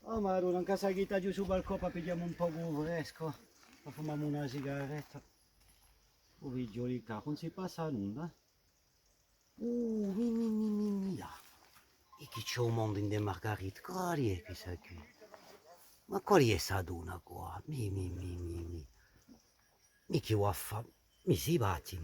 Oh Madonna, in casa che giù sul balcone pigliamo un po' di fresco, fumiamo una sigaretta. Oh, vigiolita, non si passa nulla. Mia. E che c'è un mondo in De Margherita? Quali è questa qui? Ma quali è sta donna qua? Mi che vuoi fare? Mi si batti.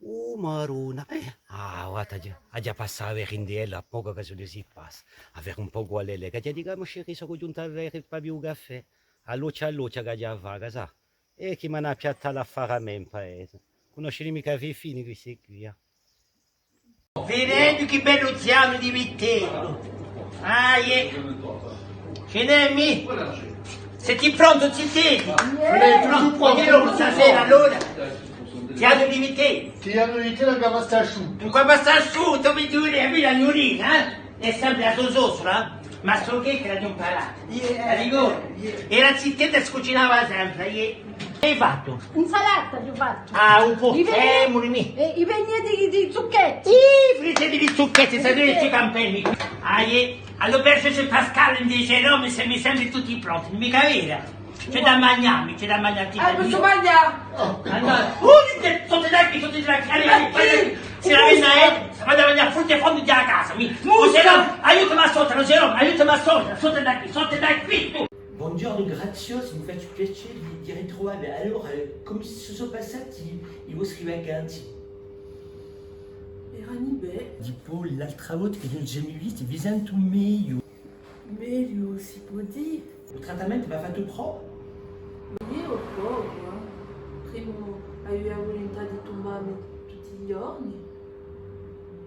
Oh, Maruna. Guarda, ha già passato la rindella, poco che se si passa. Avere un po' uguale, che ti diciamo, chérie, sono giunta a avere il più caffè. All'occia che già vaga, sa? E chi mi ha piatta l'affare a me in paese. Conosci mica i fini questi qui, Vedendo che bello ziano di Vittello. Ce n'è mi? Se ti pronto ci tieni. Pronto, io stasera allora. Ziano di Vittello. Tiano di te la cava sta asciutto. Un qua sta asciutto, mi giuri, è la gnurina, è sempre la tua sostra, ma solo che l'ha imparato. La rigore. E la zittetta scucinava sempre. Che hai fatto? Insalata ti ho fatto. Un po' mi. I vigneti di zucchetti. Fritte di zucchetti, sapete i cammelli. Allora perso c'è Pascal in dice no, mi sembri tutti pronti, mica vera. C'è da mangiare. Posso mangiare? Allora, sotto i dracchi, arriva, se la venna vado a mangiare frutti e fondi della casa, aiutami a sotto, sotto da qui, tu. Buongiorno, grazios, mi faccio piacere di ritrovare. Allora, come sono passati i vostri vacanze? Erano beh. Tipo, l'altra volta che non ci siamo visti, vi sento meglio. Meglio si può dire. Il trattamento va fatto pro? Io poco. Prima avevo la volontà di tombare tutti i giorni.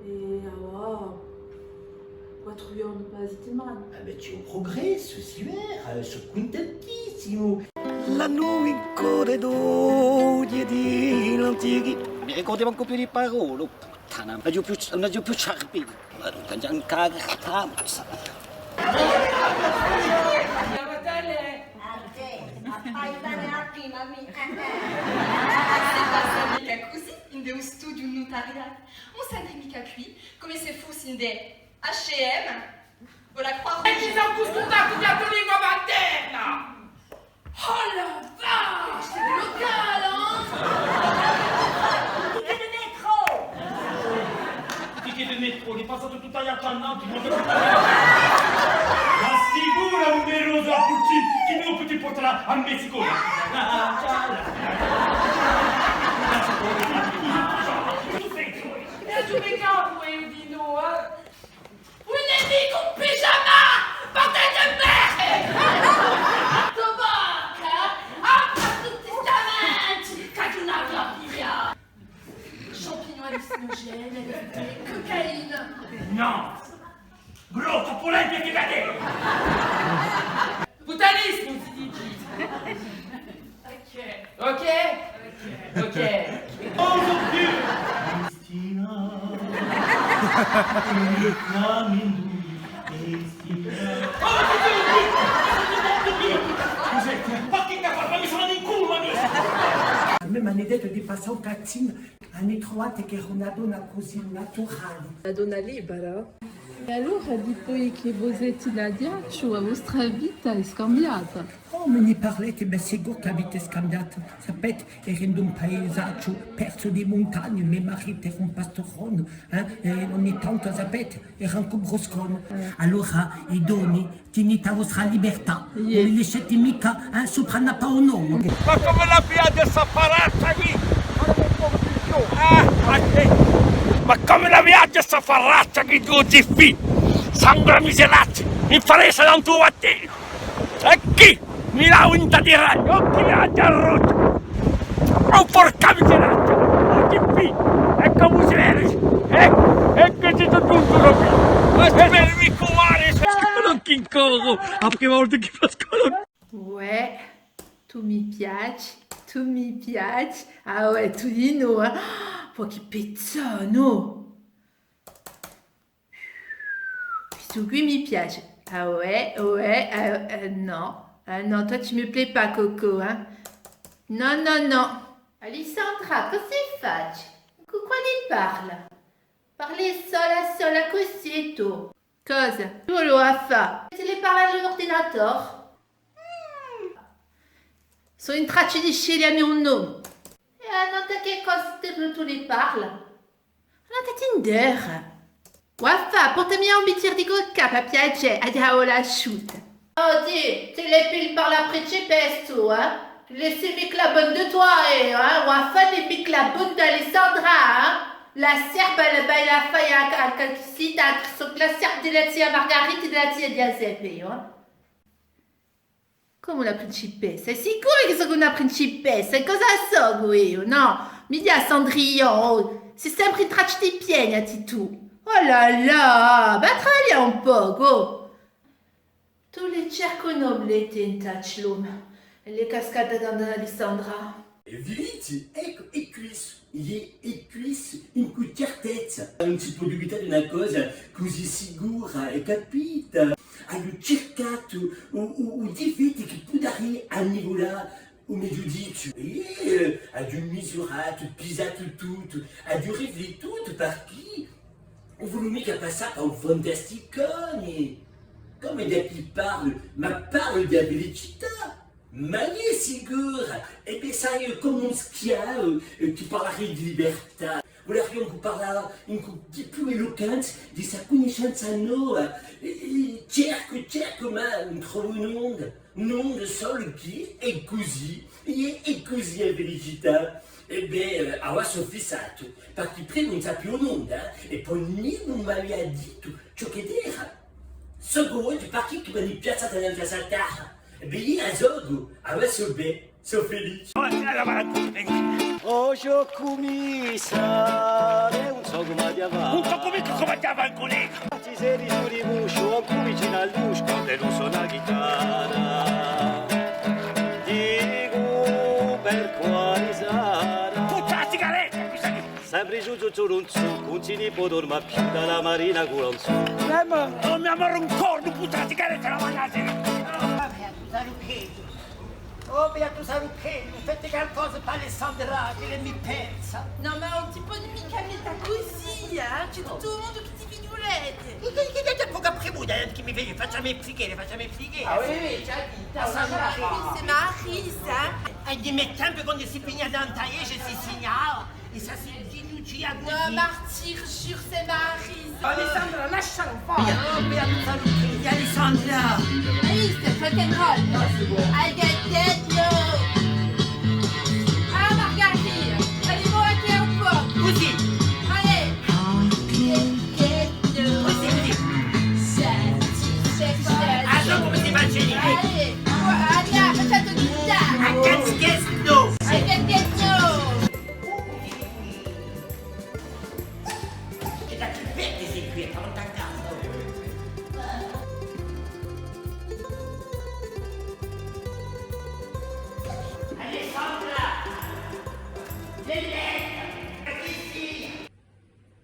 E allora, 4 giorni pas settimana. Ah ben, c'è un progresso, si vede, sono contentissimo. La nuova in corridoio di l'antichi. Mi ricordo manco più di parole. Puttana, non ho più ciarpino. Ma non c'è un cagata. Mica così in de studio notariat. On s'adresse mica qui, come se fosse in de H&M o la Croix-Rouge. E ci siamo costutati di tua lingua materna! Oh la vache! C'est du local, hein? Ticket de métro! Ticket de metro, li passato tutta gli alternanti, ma assicura un numeroso a Puccini che non ti porterà a Messico. Tu mi capo, Eudino, un nemico, un pigiama! Bordel de merde! Tobacca! Appa tutti staventi! Cagionava via! Champignons hallucinogènes, LSD, cocaïne! No! Brutto, polente che vede! Putanismo si dice! Ok? Oso più! Cristina! Ma mi sono in culo, A me mi hanno detto di passare un cazzino, hanno trovato che era una donna così naturale. La donna libera. E allora di poi che vosetti da diaccio a vostra vita è scambiata? Oh, me ne parlate, ben sicuro che avete scambiato. Sapete, ero in un paesaggio perso di montagne, mio marito era un pastorone, e ogni tanto, sapete, era anche bruscone. Allora, i doni, tenete a vostra libertà, non li lasciate mica sopra una paonomo. ma come la piace sta parata qui? Ma come la viaggia sta faraccia che tu ti fi? Sangue miseraccia, mi farei da un tuo mattino. E chi? Mi dà unta di ragno, chi ha già rotto? Oh porca miseraccia, non ti fi, e come si vede? E che ci sono tutto qui? Ma per mi cuore, non chi corro, a prima volta che fa scuola. Ouais, tu mi piaci. Ah ouais, tu di no, eh? Poi che pezzano! Questo qui mi piace. Ah ouais, non. Ah non, toi tu me plais pas, Coco, hein? Non. Alessandra, cosa fai? Con quale parla? Parli sola così tu. Cosa? Tu lo fa? Se le parla all'ordine adoro. Sono intracci di scegli a mio nome. E non te che cosa tu ne parli? Non te Tinder. Waffa, portami un bicchiere di vodka per piacere, adiao l'asciutta. Oh Dieu, tu les piles par la principesse, toi, hein? Tu laisses pique la bonne de toi, hein? Waffa, les pique la bonne d'Alessandra, hein? La serpe, elle baille la faille à calcicita, la serpe de la tia Marguerite e della tia Giuseppe, hein? Come una principessa? È sicuro che sono una principessa? Cosa so io? No, mi dia Cendrillon, oh. C'est sempre in tracci di piedi a tu. Oh là là, va travailler un po', go. Tu le cerconom le tentachlum, le cascate d'Alessandra. Vite, e cuisse, e cuisse in cui certezza. Non si può dubitare di una cosa così sicura e capita. Hanno cercato o difetti che può dare a Nicola un giudizio. E ha misurato, pisato tutto, ha riflettuto per chi ho voluto mica passare a un fantasticone. Come da chi parle, ma parle di felicità. Ma è sicura, e beh sai come un schiavo che parlerai di libertà. Voleriamo parlare un po' di più eloquente di sa conoscenza nuova. Cerco, ma non trovo un'onda solo che è così è felicità. E beh, aveva soffisato, perché prima non sapeva un'onda e poi non mi aveva detto ciò che era. Secondo, perché mi hanno piazzato nella sua terra. E beh, io a Zogo, adesso beh, sono felice. Oh, commissario, un so come ti va. Un po' come ti va, collega. Ci sei su di muscio, ancora vicino all'uscio, quando non suona la chitarra. Dico per quale sarà. Tutta la sigaretta, mi sa che... Sempre giù, non so, non si ne può dormire più dalla marina con un so. Non mi amarro un corno, tutta la sigaretta la mangiate. Oh, Beato Saruchello, fate qualcosa per Alessandra, che lei mi pensa. Non, ma un tipo di mica metà così, c'è tutto il mondo che ti figliolette. Che è poco premuda, che mi vedi, facciami fligare. Ah oui, già dita, c'est Marisa. E di me tempo quando si pigna dans ta je si signala, e sa si ginucci a Non, martyr, jure, c'est Marisa. Alessandra, lascialo fare. Oh, Beato Saruchello, Alessandra. Allez, c'est rock'n'roll. I get dead, yo. Ah, Marguerite, allez-moi à qui un peu. Così, Allez. Get dead, così. yo. Ah, so come si faccia in Allez, Adia, facciamo di là. I can't guess no. I can get no. E da che vedi si qui, è tanto a caso. Alessandra!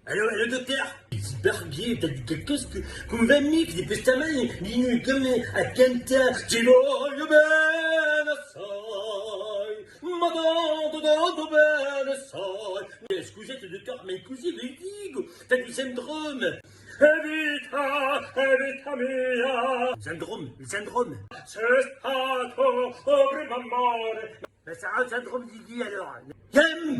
Alors, le docteur, c'est barbier, t'as dit quelque chose comme 20 minutes, des pestamani, dis-nous comme à Kenta, ci voglio bene assai, ma tanto bene assai. Scusate, docteur, mais così vi dico, t'as du syndrome. Evita mia. Il syndrome. C'est stato prima amore. Mais ça a un syndrome di chi alors? Yam.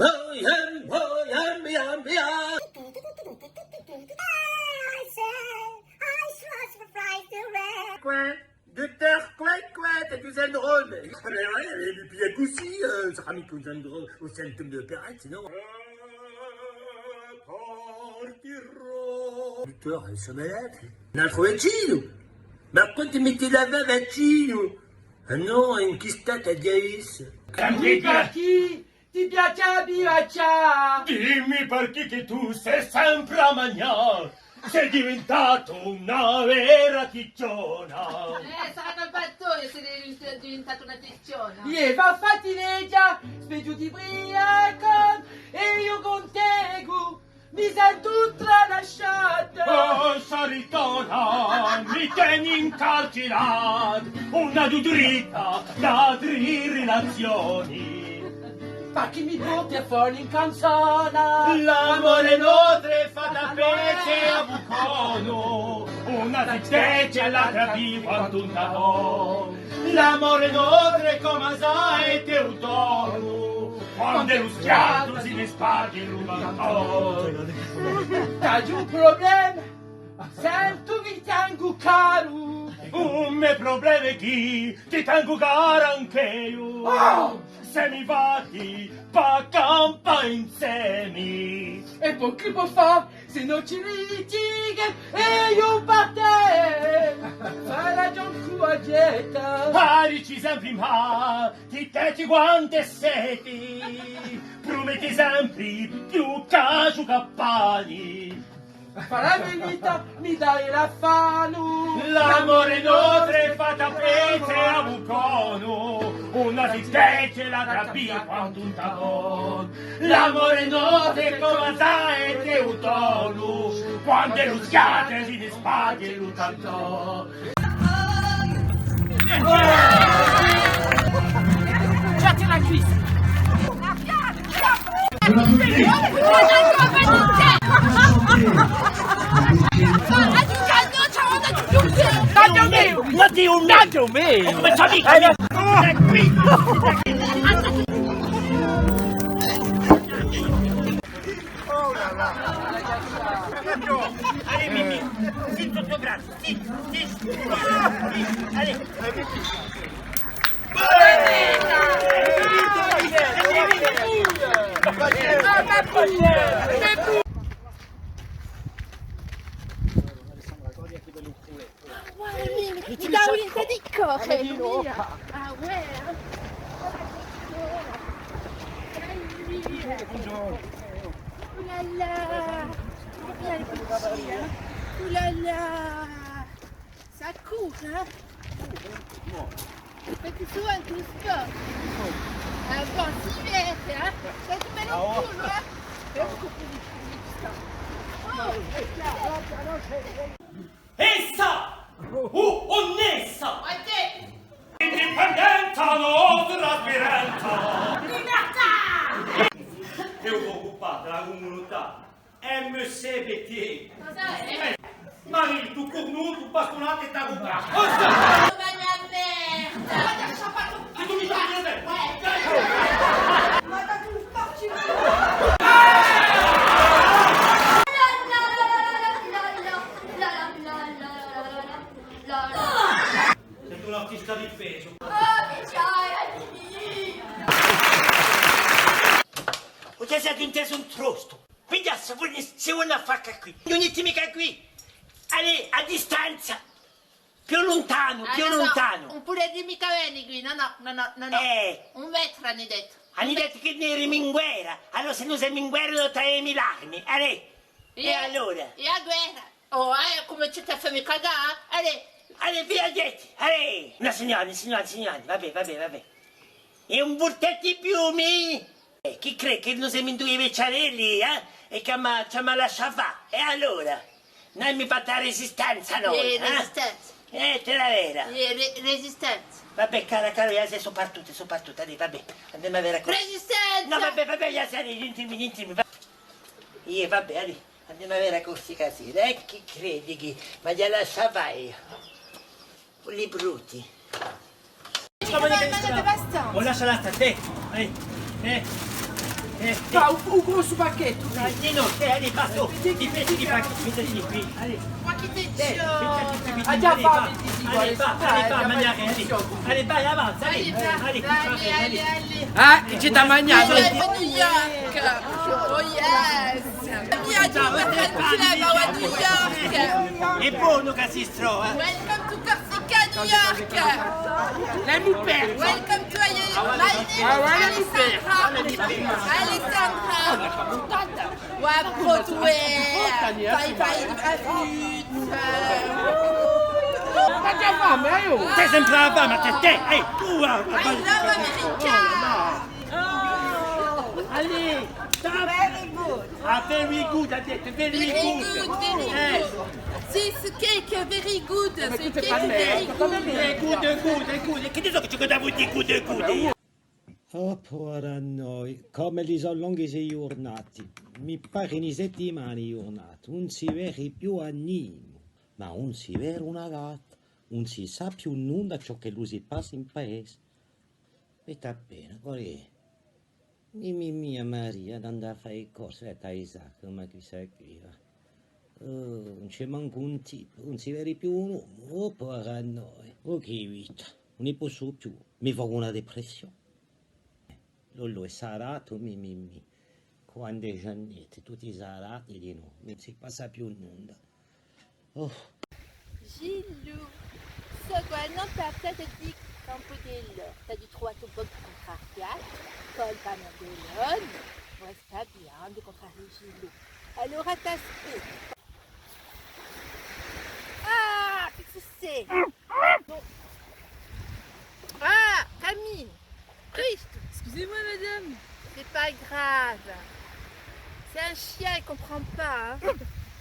Quoi? Docteur, quoi? T'as du syndrome? Ah mais ouais, et puis il y a aussi, ça ramène au syndrome, au symptôme de l'opérette, sinon... Docteur, ils sont malades. Un altro vaccino? Ma pourquoi ti metti la va vaccino? Ah non, è un chistata dialis. Ti piace la biraccia? Dimmi perché che tu sei sempre a mangiare. Sei diventato una vera chicciona. Sarà colpa tua se sei diventato una ticciona. Va fatti leggia, speggiu di briaca e io con te mi sento tutta lasciata. Oh, Saritona, mi tieni incarcerato, una dudrita da 3 relazioni. Ma chi mi porti a fuori in canzone? L'amore notre fa da pece a bucono, Una tristezza e l'altra viva un tabò. L'amore notre come sa e teutono. Quando lo schiato si ne spaghi l'umanto. T'as un problème, sento che tengo caro. Un mio problema è chi ti tengo caro anche io. Oh! Se mi vatti, pa campa insieme. E poi che può fare se non ci litighe e io parte? Fai ragione cuagetta. Parici sempre ma, ti tetti quante seti. Prometti sempre più cacio cappani. Farà venita, mi dai la fano. L'amore notre fa tapete a bucono. Una tristezza e l'altra via quanto un tabò. L'amore notre come sa e teutono. Quando lo schiate si ne spaghe l'utantò. Giatti la crisi. Ma di un naggio mio! Come c'è mica? Qui! Allez, Mimi! Sit sotto braccio! Sit! Allez! Mi dà un'idea di correre, via. Ah, ouais. Oh là là. Bien, les petits, hein. Oh là là. Ça court, hein. Fais-tu souvent tout sport? Ah bon, si vite, hein. Ça te met le cours, hein. Essa! Onnessa! Indipendenza nostra speranza! Libertà! Eu occupata la comunità MCBT. Cosa è? Marie, tu cornuto, tu bastonate e t'ha comprato. Vai a merda! Guarda che ci ha fatto un Tu mi fai vedere? Guarda tu sporchi! Sei un artista di peso. O ti sei inteso un trosto? Quindi se una facca qui, non è mica qui. Allez, a distanza. Più lontano, più lontano. Un pure di mica vieni qui, no. Un metro hanno detto. Hanno detto che ne eri in guerra. Allora se non sei in guerra non ti l'armi. Allez. E allora? E a guerra? Oh, come ci ti fai cagare? Allez, via dietro. Allez. No, signori. Vabbè. E un burtetto di piumi. Chi crede che non siamo in due vecciarelli, e che ci ha lasciato fare? E allora? Noi mi fate la resistenza, noi, Resistenza. Te la vera. Resistenza. Vabbè, caro, io sei soprattutto, allora, vabbè, andiamo a vedere cosa. Resistenza! No, vabbè, io sei, intrimi. Io, vabbè, allora, andiamo a vedere questi casini, chi credi che, ma gliela lascia fare io. Quelli brutti. Oh, lasciala sta te, Fa un grosso pacchetto. Allez, passo, ti metti di mettiti qui, allez. Ma chi ti dice? Ha già fatto il Allez, va, mangiare, allez, vai, avanza, allez, Che c'è da mangiare? New York! Oh yes! Mia già, a New York! È buono che si trova. Welcome to Corsica, New York! Lei mi perde. Welcome to Alessandra! Ouais, Broadway! Ma che fame, io? Sei sempre la fama, te, tu, I love America! allez, Very good! very good, ha detto, very good. This cake very good! This cake very good! Good. Che dico che ci guardavo di good. Oh, povera noi, come li sono lunghi sei giornati. Mi pare in settimane giornate, non si vede più a nimo. Ma non si vede una gatta, non si sa più nulla ciò che lui si passa in paese. E sta bene, così. Mia Maria, ad andare a fare il corso a Isaac, ma chissà qui. Non c'è manco un tipo, non si vede più un uomo, oh porca noi, oh che vita, non ne posso più, mi fa una depressione. Lollo è sarato, quando è Giannette, tutti sarati di no, non si passa più nulla. Oh. Gilou, secondo percetic Campodello, t'as dû trouver ton pote contrariat, Paul Panadolone, reste pas bien de contrarier Gilou. Alors à ta spé. Ah, qu'est-ce que c'est? Bon. Ah, Camille, Christ. Excusez-moi, madame. C'est pas grave. C'est un chien, il comprend pas. Hein.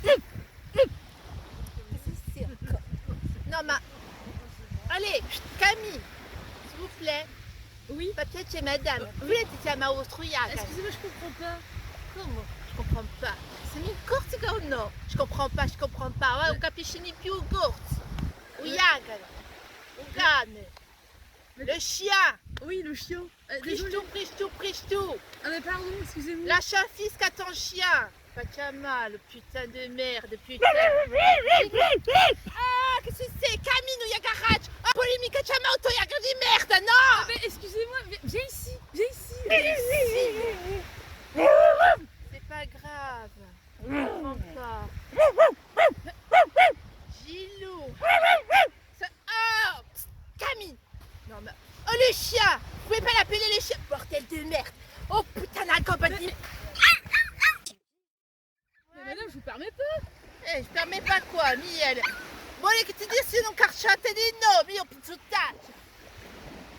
Qu'est-ce que c'est encore? Non, mais... Allez, Camille, s'il vous plaît. Oui. Peut-être chez madame. Vous êtes à ma Austria. Excusez-moi, je comprends pas. Comment? Je comprends pas. C'est une cortica ou non? Je comprends pas. Ouais, on capisce più corte. Ou yaga. Ou gane. Le chien. Oui, le chien. Prichtou. Ah mais pardon, excusez-moi. Lâche un fisc à ton chien. Pachama, le putain de merde, putain. Ah, qu'est-ce que c'est? Camille, ou yagarach. Ah, polémique à chama, auto yagar di merde, non? Ah mais excusez-moi, viens ici. C'est pas grave. Je comprends pas. Gilou. Oh, Camille. Non mais... Oh, le chien. Vous pouvez pas l'appeler le chien. Bordel de merde. Oh putain, la compagnie. Mais madame, je vous permets pas. Je permets pas quoi, Miel. Bon, allez, que tu dis si non carchate di no, mio pizzuttaccio.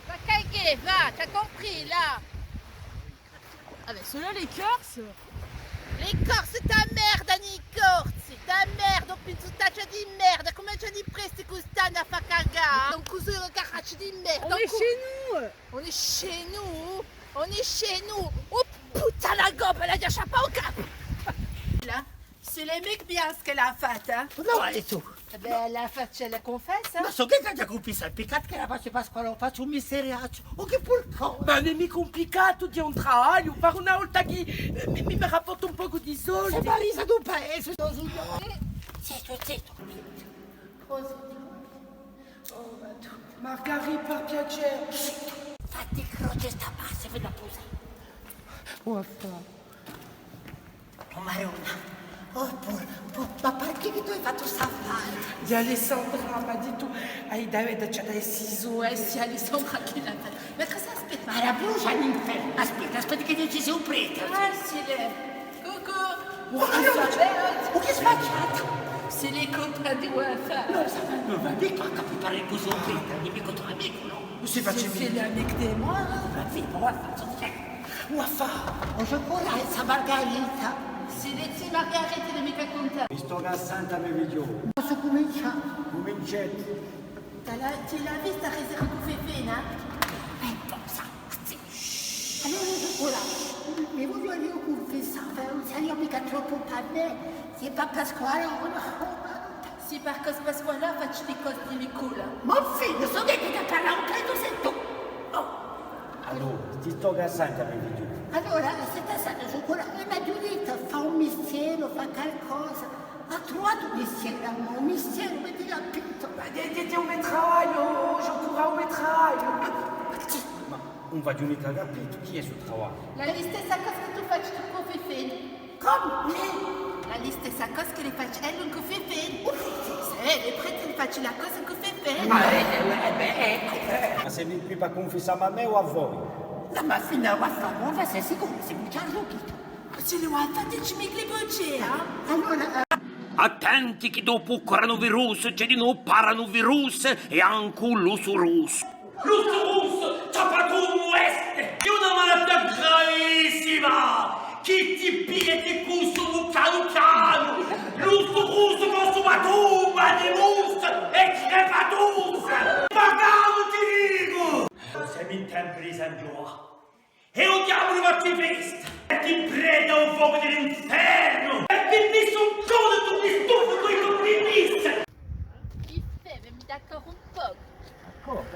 Va cagher, va, t'as compris là. Ah mais ceux-là, les Corses. Les Corses, c'est ta merde, Annie Corse. C'est ta merde, oh pizzuttaccio di merda. Come c'è di presti custana fa cagare? Donc, cousu le caraccio di merde. On est chez nous. On est chez nous. Oh putain, la gobe, elle a déjà pas au cap. Là, c'est les mecs bien ce qu'elle a fait, hein. No, è tu. Eh ben, elle a fait, elle la confesse, hein. Ma so che ti ha compiuto il peccato che la face Pasquale, faccio un misteriaccio. Oh che pulco. Ma non è mica un piccato di un traglio, per una volta che mi rapporto un po' di soldi. Sei Marisa d'un paese. Zitto. Margherita, per piacere. Fatti croce sta base, ve la posa. Uffa. Oh Marona. Oh, ma perché che tu hai fatto sta fare? Di Alessandra mi ha detto, hai da c'è dai siso. Ouais, c'est Alessandra qui l'a fait. Mais que ça se pète Ma pas. la brucia all'inferno. Aspetta che io ci sia un prete. Ah, c'est les... Coucou. Oh che sfacciata. C'est les copains du Wafa. Non va mica a capitare così un prete, il mio tuo amico, no? Si faccia C'est l'amic des moi. Ma figlio, Waffa, ho ancora questa Margherita. C'est les petits Marguerite de mica conta. Sto gassando me video. Posso cominciare? Cominciate. Tu l'as vu, t'as réservé pour Féfé, non? Allora, mi voglio io confessare, non sei mica troppo per me. C'est pas Pasquale, Si par cause Pasquale, faccio di cose di Nicola. Ma figlio, so detto che parla un credo sei tu. Allora, ti sto gassando per video. Allora, se sta stata su quella, una giurita fa un mistero, fa qualcosa. Ha trovato un mistero, vedi la pinto. Ma dite un metraglio, je cours au metraglio. Ma non va giù mica capito, chi è sul travaglio? La stessa cosa che tu faccio tu con Féfé. Come? La stessa cosa che le faccio elle con Féfé. Se le prete faccio la cosa con Féfé. Ma sei qui per confessare a me o a voi? La mattina va a fare, sei sicuro, sei un ciarruchito. Ce le vuoi fare ci mica le voce, eh? Allora, Attenti che dopo coronavirus c'è di nuovo paravirus e anche un lusurus. Lusurus, tapatum est, è una malattia gravissima che ti piglia e ti consumo piano. Lusurus consumatum, animus e crepatus. Pagamo, ti dico! Siamo in tempo di San Giovanni e odiamo le vostre feste e ti preda un fuoco dell'inferno e ti messo un codo tu mi stufo con i complimenti.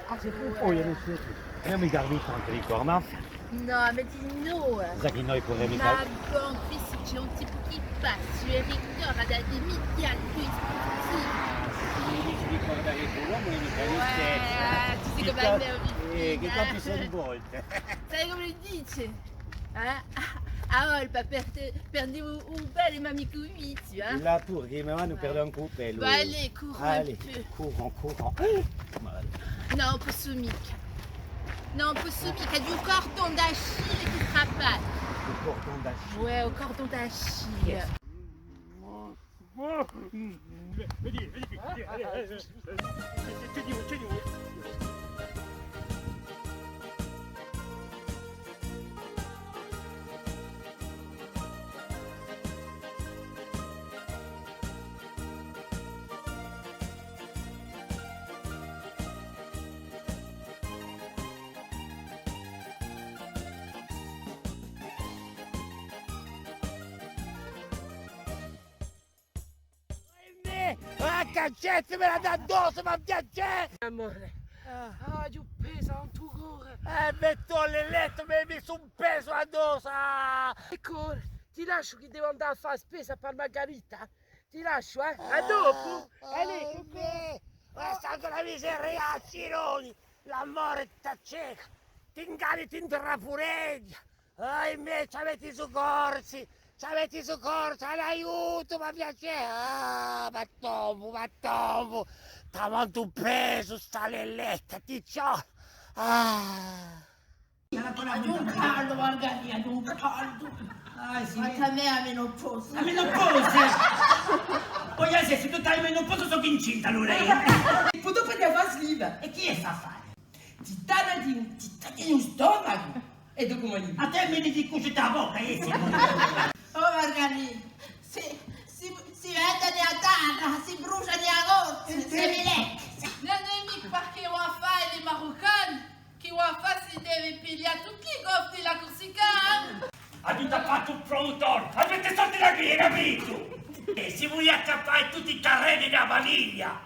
Ah, c'est più poi, non so. Io mi garvito anche di corna. Non, mais dis-nous. Sai che noi corremo in Ma bon, puis si j'ai un petit peu qui passe, tu es Victor, à la limite, il y a le plus petit. Ouais, tu sais come è Che tanti sei volte. Sai come lo dice? Ah, il va perdre un bel amico qui, tu vois. La tour, che mi vanno per un coupé. Bah allez, cours un peu. Courant. Non, on peut soumic. Non, on peut soumic, à du cordon d'Achille qui se rapatte. Le cordon d'Achille. Ouais, au cordon d'Achille. Vedi, qui. Tieni. Ah, cacete, me la dà addosso, ma piace! Amore. Ah, giù pesa un tuo Metto nel letto, mi hai messo un peso addosso! Ecco, ti lascio che devo andare a fare spesa per Margherita. Ti lascio, eh? A dopo. Stanco la miseria, Cironi! L'amore t'acceca, ti inganni, ti intrafureggia! Ahimè, c'avete i soccorsi! L'aiuto, ma piacere! Ma tomo! T'avanto un peso, sta lelletta, ti ciò! Ad un caldo, Margherita, ad un caldo. Ah, sì. Ma a me la menopausa. La menopausa? Poi adesso, se tu hai menopausa, sono incinta, allora io. Puto per la fare sliva. E chi è sta a fare? Ti tagli un stomaco. E dopo mi A te mi dici cucita a bocca, Oh Margherita, si vede a terra, si brucia a gozze, si lecca. Non è mica perché on fa les Marocains, che on fa si deve pigliare tutti i golf della Corsica. Avete fatto un promotor, avete soldi da qui, hai capito? E si vuole accappare tutti i terreni della famiglia.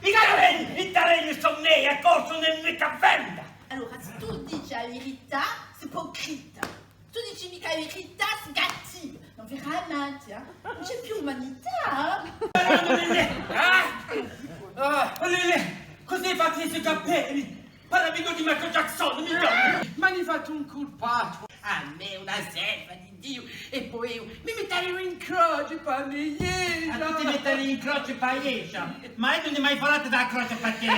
I terreni sono miei, a corso nel mio venda. Allora, se tu dici la verità, c'est ipocrita. Tu dici mica la verità, c'est cattivo. Non veramente, non c'è più umanità. Lele, cos'hai fatto i suoi capelli? Parabino di Michael Jackson, mi dai! Ma mi fate un colpato! A me una serva di Dio e poi mi metterò in croce per me. A tu ti metterai in croce per Iescia, ma io non ne mai parlato da croce per te,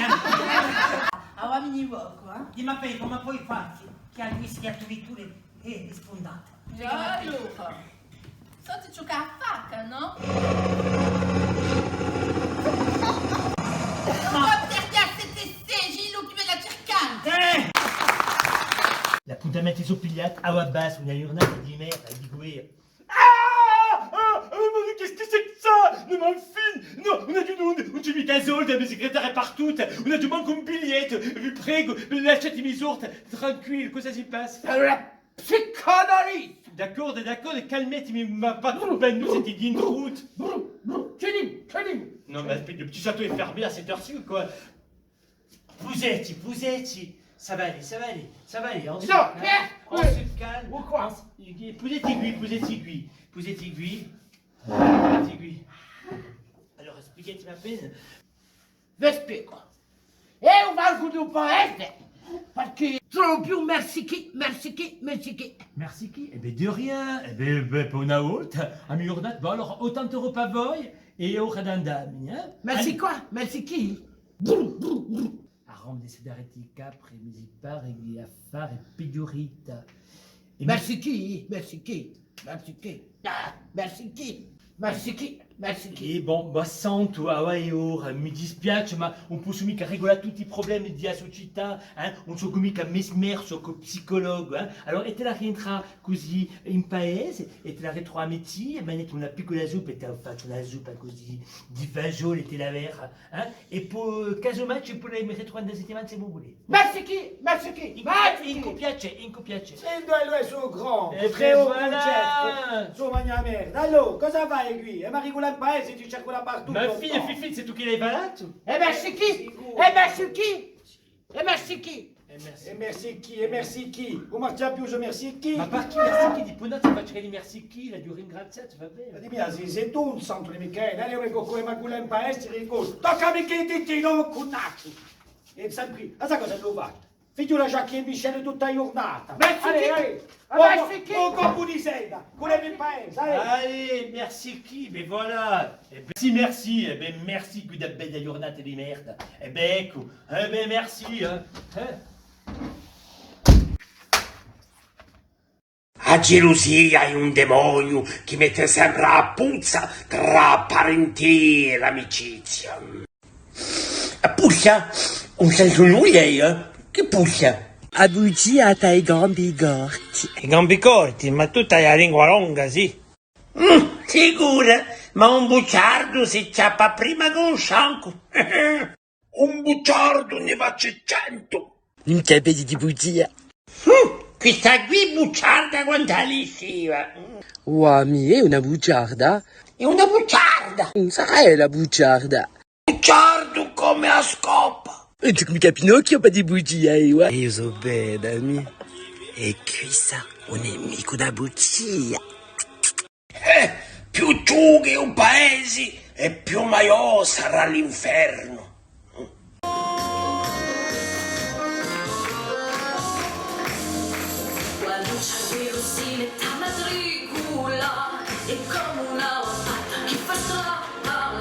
Allora mi vuoco, Dimmi a me come puoi farti che hai visto le attività e sfondate. Già, allora. Senti giocare a facca, no? Non può perdere queste stegi, lo che me la cercante. L'appuntamento sono pigliato a bassa, una giornata di merda, di guerra. Ma qu'est-ce que c'est que ça? Non, ma fille! No, non c'è mica soldi, la mia segretaria è partuta, non c'è manco un biglietto, vi prego, lasciatemi sorta, tranquille, cosa si passe? Allora, psicoderie! D'accord, calmettimi, ma pas trop ben, nous c'était d'une route. Tieni! Non, mais le petit château est fermé à cette heure-ci ou quoi? Pousetti, ça va aller, on se No, on se calme. Ou quoi? Pousetti aiguille. Allora, spiegati ma bene. Vi spiego. E un valgo di un paese, perché sono più merci chi. Merci qui? Eh ben de rien, pour una volta, a mi giornata, bon alors, autant te repas voi e ora d'andami, hein? Merci quoi? Merci chi? Arrom de sedareti capre, misipar e gli affari e peggiorita. Merci chi? E bon, bah santo, ora, mi dispiace, ma un po' mica regolare tutti i problemi di società, non so mica mesmer, so psicologo, allora e te la rientra così in paese, e te la ritrovo a metti, e manette una piccola zuppa, e te faccio una zuppa così di fagioli, e te la vera, e poi casomai ci puoi ritrovare da settimana se vuoi volete. Merci chi? In copiace. Lui è suo grand, E très haut voilà. concetto, suo magna merda. Allora, cosa fai qui? E mi rigola in paese, ti cerco la partout. Ma fille, Fifi, c'est tu qui l'hai valato? E merci chi? E merci chi? E merci chi? E merci chi? Come marciamo più su merci chi? Ma per chi merci chi? Di punata faccio di merci chi? La di un ringraziato, va bene. Dimmi, sei tu un santo di Michele, allora come Magula in paese, ricordo. Tocca Michele di non cunacci. E sempre, ma sai cosa devo fare? Figlio la giacchia in biscelle tutta la giornata. Merci chi? Un colpo di seda, con il paese, Allez, merci chi? Ben voilà. Si merci, merci que da bella giornata di merda. Ecco, merci, La gelosia è un demonio che mette sempre a puzza tra parenti e l'amicizia. Puscia? Un senso lui, Che puscia? A bugia ai gambi corti. I gambi corti, ma tu hai la lingua lunga, sì? Sicura, ma un buciardo si ciappa prima con un scianco. Un buciardo ne va 100. Non capisci di bugia. Questa qui buciarda quanta lisciva. Uami, è una bugiarda? È una buciarda. Non sarà la bugiarda. Buciardo come a scopa. E tu mica Pinocchio pa di bugia, wa? Io so bene, ami. E questa un nemico da bugia. Più ciughe un paese e più maiò sarà l'inferno. Quando c'è il virus si mette a matricola e come una fatta che fa strada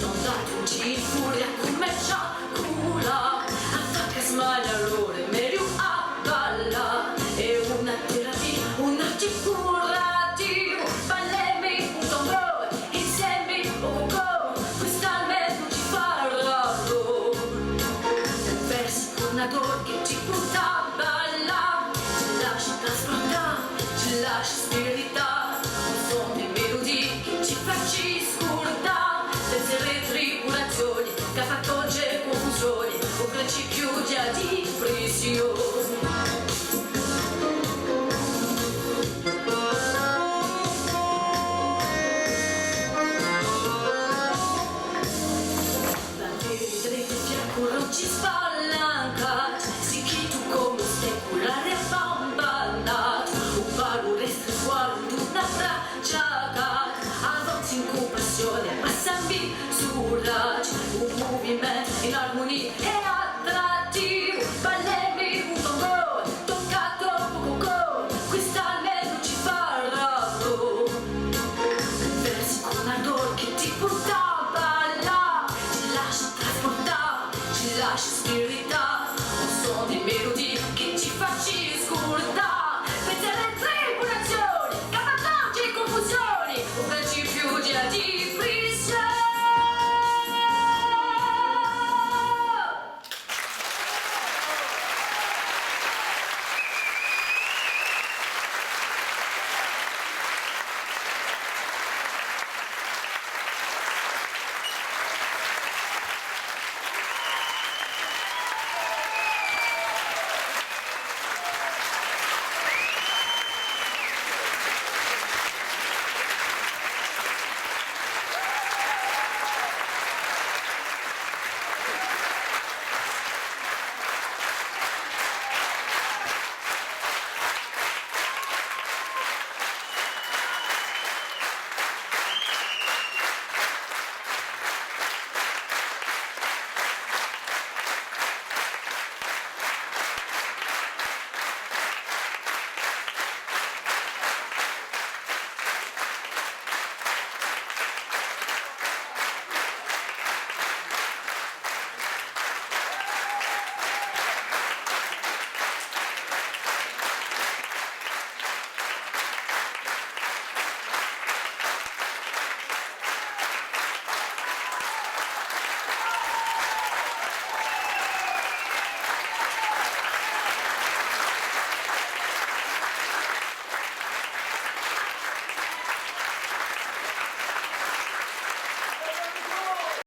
non dà tutti in furia come ciacula a facca smaglia l'ore meglio a balla e una terapia, un articulativo ballemi un tombro insieme un po' questa almeno ci farà versi con una dor che ti butta a balla ci lasci trasportare, ci lasci spiritare sono di melodie che ci facci scordare pensieri tribolazioni che fa confusioni o che ci chiudi a di prisione